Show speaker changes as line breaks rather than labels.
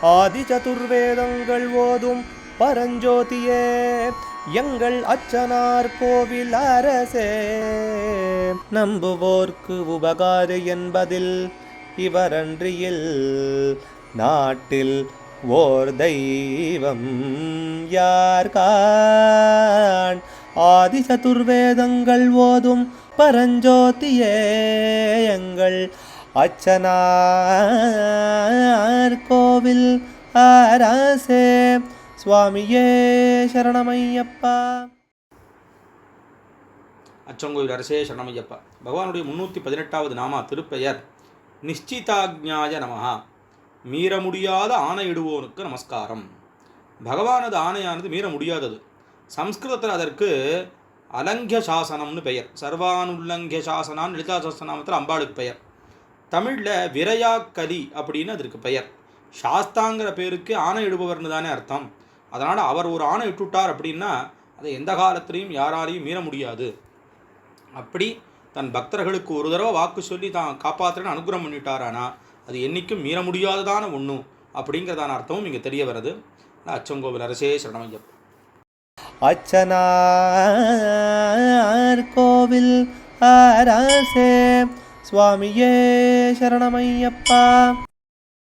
ஆதி சதுர்வேதங்கள் ஓதும் பரஞ்சோதியே எங்கள் அச்சனார் கோவில் அரசே. நம்புவோர்க்கு உபகாரி என்பதில் இவரன்றியில் நாட்டில் ஓர் தெய்வம் யார்கான். ஆதி சதுர்வேதங்கள் ஓதும் பரஞ்சோதியே எங்கள் அச்சனார் கோவில் அரசே. சுவாமியே சரணமையப்பா.
அச்சங்கோவில் அரசே சரணமையப்பா. பகவானுடைய 318வது நாமா திருப்பெயர் நிச்சிதாக்ஞாய நமஹா. மீற முடியாத ஆணையிடுவோனுக்கு நமஸ்காரம். பகவானது ஆணையானது மீற முடியாதது. சம்ஸ்கிருதத்தில் அதற்கு அலங்கிய சாசனம்னு பெயர். சர்வானுல்லங்கிய சாசனான்னு லலிதா சஹஸ்ரநாமத்தில் அம்பாளுக்கு பெயர். தமிழில் விரையாக்கலி அப்படின்னு அதற்கு பெயர். சாஸ்தாங்கிற பேருக்கு ஆணையிடுபவர்னு தானே அர்த்தம். அதனால் அவர் ஒரு ஆணை இட்டுட்டார் அப்படின்னா அதை எந்த காலத்திலையும் யாராலையும் மீற முடியாது. அப்படி தன் பக்தர்களுக்கு ஒரு தடவை வாக்கு சொல்லி தான் காப்பாற்றுன்னு அனுகிரகம் பண்ணிட்டாரானா அது என்றைக்கும் மீற முடியாததான ஒன்று அப்படிங்கிறதான அர்த்தமும் இங்கே தெரிய வருது. அச்சங்கோவில் அரசே சரணமையப்பா.
அச்சனார் கோவில் அரசே. சுவாமியே சரணமையப்பா.